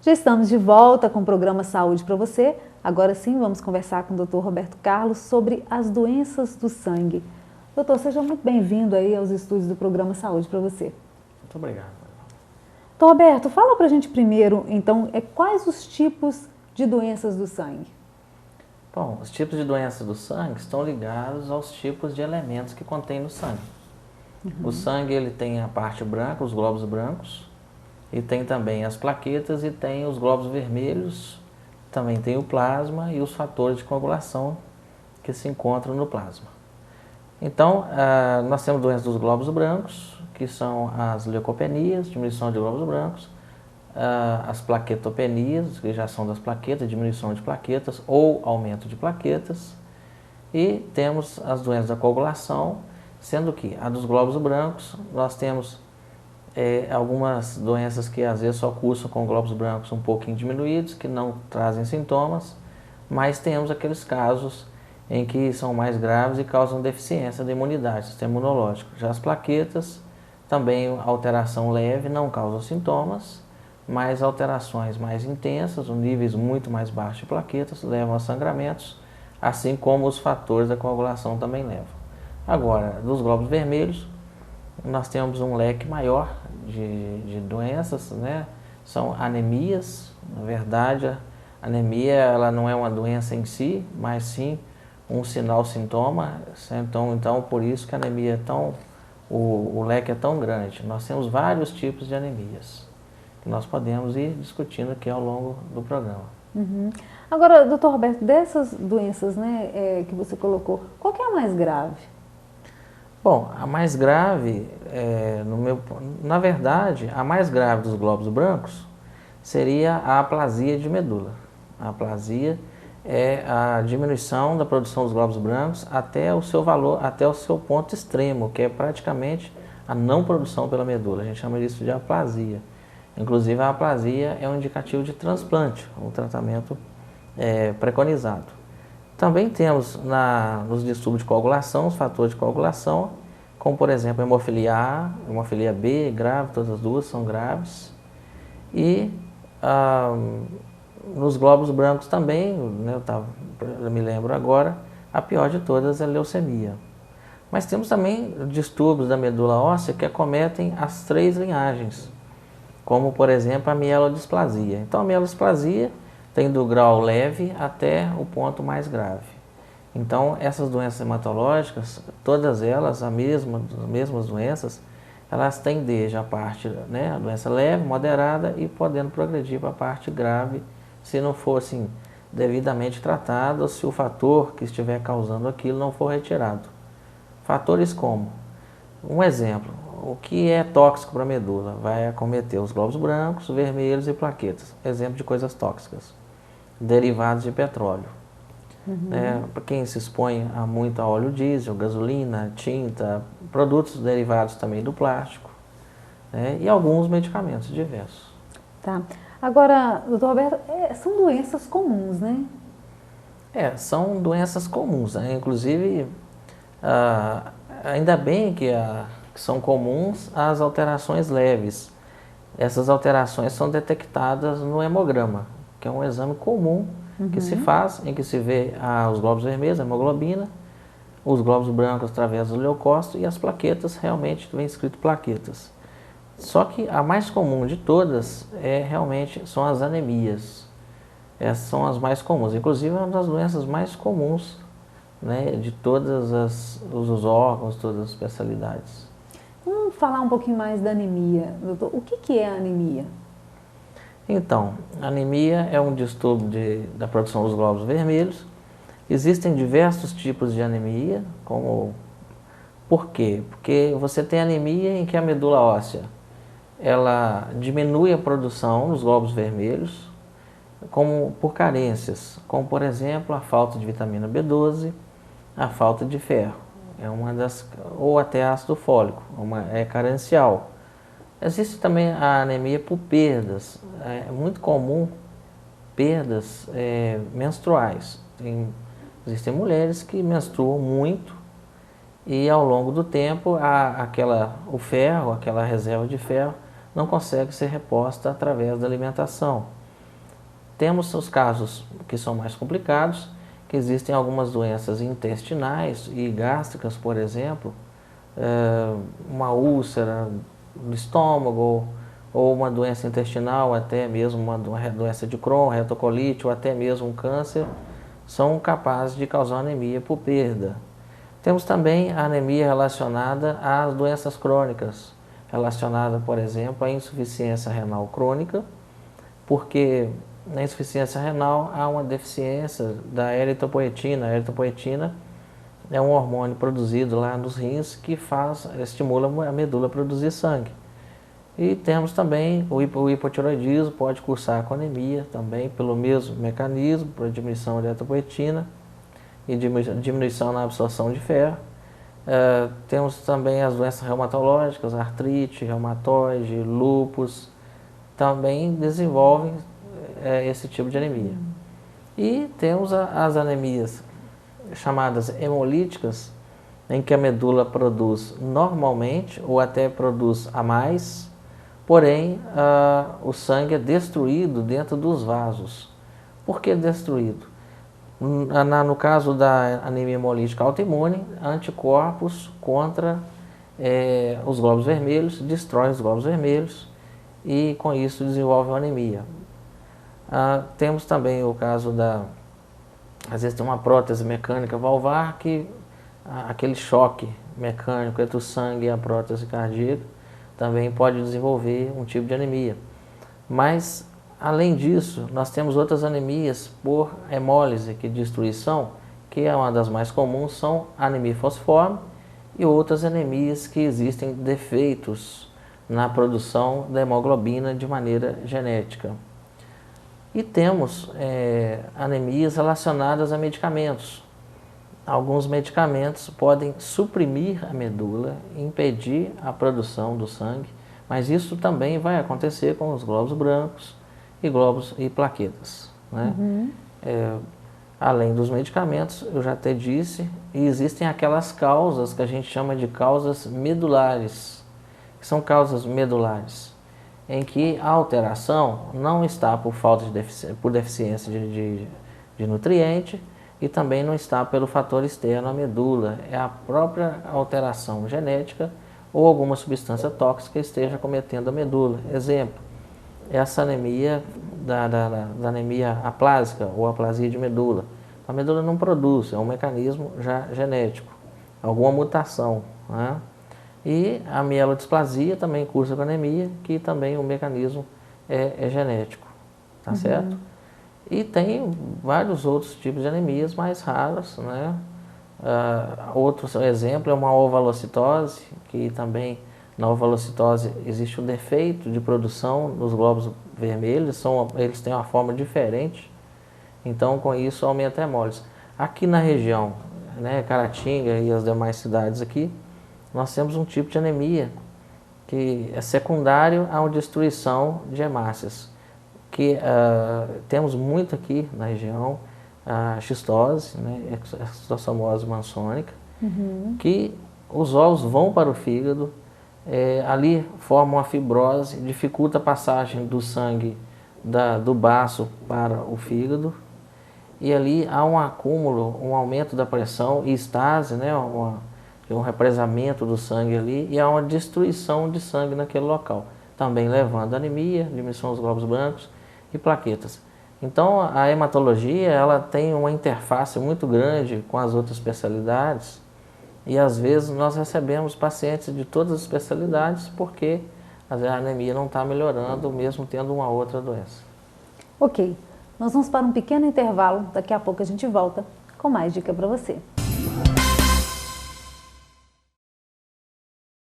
Já estamos de volta com o programa Saúde para você. Agora sim, vamos conversar com o Dr. Roberto Carlos sobre as doenças do sangue. Doutor, seja muito bem-vindo aí aos estúdios do programa Saúde para você. Muito obrigado. Doutor Roberto, fala para a gente primeiro, então, quais os tipos de doenças do sangue? Bom, os tipos de doenças do sangue estão ligados aos tipos de elementos que contém no sangue. O sangue ele tem a parte branca, os glóbulos brancos, e tem também as plaquetas e tem os glóbulos vermelhos, também tem o plasma e os fatores de coagulação que se encontram no plasma. Então, nós temos doenças dos glóbulos brancos, que são as leucopenias, diminuição de glóbulos brancos, as plaquetopenias, que já são das plaquetas, diminuição de plaquetas ou aumento de plaquetas, e temos as doenças da coagulação, sendo que a dos glóbulos brancos, nós temos algumas doenças que às vezes só cursam com glóbulos brancos um pouquinho diminuídos, que não trazem sintomas, mas temos aqueles casos em que são mais graves e causam deficiência da imunidade, sistema imunológico. Já as plaquetas, também alteração leve, não causam sintomas, mas alterações mais intensas, níveis muito mais baixos de plaquetas, levam a sangramentos, assim como os fatores da coagulação também levam. Agora, dos glóbulos vermelhos, nós temos um leque maior de doenças, né? São anemias. Na verdade, a anemia ela não é uma doença em si, mas sim um sinal-sintoma. Então, por isso que a anemia o leque é tão grande. Nós temos vários tipos de anemias, que nós podemos ir discutindo aqui ao longo do programa. Agora, doutor Roberto, dessas doenças, né, que você colocou, qual que é a mais grave? Bom, a mais grave, na verdade, a mais grave dos glóbulos brancos seria a aplasia de medula. A aplasia é a diminuição da produção dos glóbulos brancos até o seu valor, até o seu ponto extremo, que é praticamente a não produção pela medula. A gente chama isso de aplasia. Inclusive, a aplasia é um indicativo de transplante, um tratamento preconizado. Também temos nos distúrbios de coagulação, os fatores de coagulação, como por exemplo a hemofilia A, hemofilia B, grave, todas as duas são graves. E nos glóbulos brancos também, né, eu me lembro agora, a pior de todas é a leucemia. Mas temos também distúrbios da medula óssea que acometem as 3 linhagens, como por exemplo a mielodisplasia. Então a mielodisplasia tem do grau leve até o ponto mais grave. Então, essas doenças hematológicas, todas elas, as mesmas doenças, elas têm desde a parte, né, a doença leve, moderada e podendo progredir para a parte grave, se não for assim, devidamente tratado, ou se o fator que estiver causando aquilo não for retirado. Fatores como, um exemplo, o que é tóxico para a medula? Vai acometer os glóbulos brancos, vermelhos e plaquetas. Exemplo de coisas tóxicas. Derivados de petróleo. Para quem se expõe muito a óleo diesel, gasolina, tinta, produtos derivados também do plástico, né? E alguns medicamentos diversos. Tá. Agora, doutor Roberto, são doenças comuns, né? São doenças comuns, né? Inclusive, ainda bem que são comuns as alterações leves. Essas alterações são detectadas no hemograma, que é um exame comum que se faz, em que se vê os glóbulos vermelhos, a hemoglobina, os glóbulos brancos através do leucócito e as plaquetas, realmente vem escrito plaquetas. Só que a mais comum de todas realmente são as anemias. Essas são as mais comuns, inclusive é uma das doenças mais comuns, né, de todos os órgãos, todas as especialidades. Vamos falar um pouquinho mais da anemia, doutor. O que é a anemia? Então, a anemia é um distúrbio da produção dos glóbulos vermelhos. Existem diversos tipos de anemia, por quê? Porque você tem anemia em que a medula óssea ela diminui a produção dos glóbulos vermelhos por carências, como por exemplo a falta de vitamina B12, a falta de ferro, ou até ácido fólico, é carencial. Existe também a anemia por perdas, é muito comum perdas menstruais. Existem mulheres que menstruam muito e ao longo do tempo o ferro, aquela reserva de ferro, não consegue ser reposta através da alimentação. Temos os casos que são mais complicados, que existem algumas doenças intestinais e gástricas, por exemplo, uma úlcera no estômago, ou uma doença intestinal, até mesmo uma doença de Crohn, retocolite, ou até mesmo um câncer, são capazes de causar anemia por perda. Temos também a anemia relacionada às doenças crônicas, relacionada, por exemplo, à insuficiência renal crônica, porque na insuficiência renal há uma deficiência da eritropoetina. A eritropoetina é um hormônio produzido lá nos rins que estimula a medula a produzir sangue. E temos também o hipotiroidismo, pode cursar com anemia também pelo mesmo mecanismo, por diminuição da eritropoetina e diminuição na absorção de ferro. Temos também as doenças reumatológicas, artrite, reumatoide, lúpus, também desenvolvem esse tipo de anemia. E temos as anemias chamadas hemolíticas, em que a medula produz normalmente ou até produz a mais, porém o sangue é destruído dentro dos vasos. Por que destruído? No caso da anemia hemolítica autoimune, anticorpos contra os glóbulos vermelhos, destrói os glóbulos vermelhos e com isso desenvolve uma anemia. Temos também o caso às vezes tem uma prótese mecânica valvar que aquele choque mecânico entre o sangue e a prótese cardíaca também pode desenvolver um tipo de anemia. Mas, além disso, nós temos outras anemias por hemólise, que destruição, que é uma das mais comuns, são a anemia falciforme e outras anemias que existem defeitos na produção da hemoglobina de maneira genética. E temos anemias relacionadas a medicamentos. Alguns medicamentos podem suprimir a medula, impedir a produção do sangue, mas isso também vai acontecer com os glóbulos brancos e plaquetas, né? Além dos medicamentos, eu já até disse, e existem aquelas causas que a gente chama de causas medulares, que são causas medulares, em que a alteração não está por deficiência de nutriente e também não está pelo fator externo à medula, é a própria alteração genética ou alguma substância tóxica esteja cometendo a medula. Exemplo, essa anemia da anemia aplásica ou aplasia de medula. A medula não produz, é um mecanismo já genético, alguma mutação, né? E a mielodisplasia também cursa com anemia, que também o mecanismo é genético, tá certo? E tem vários outros tipos de anemias mais raras, né? Outro exemplo é uma ovalocitose, que também na ovalocitose existe um defeito de produção nos glóbulos vermelhos, eles têm uma forma diferente, então com isso aumenta a hemólise. Aqui na região, né, Caratinga e as demais cidades aqui, nós temos um tipo de anemia que é secundário à destruição de hemácias, que temos muito aqui na região, a xistose, né, exossomose mansônica, que os ovos vão para o fígado, ali formam uma fibrose, dificulta a passagem do sangue do baço para o fígado, e ali há um acúmulo, um aumento da pressão e estase, né, um represamento do sangue ali, e há uma destruição de sangue naquele local, também levando a anemia, diminuição dos glóbulos brancos e plaquetas. Então a hematologia ela tem uma interface muito grande com as outras especialidades e às vezes nós recebemos pacientes de todas as especialidades porque a anemia não está melhorando mesmo tendo uma outra doença. Ok, nós vamos para um pequeno intervalo, daqui a pouco a gente volta com mais dica para você.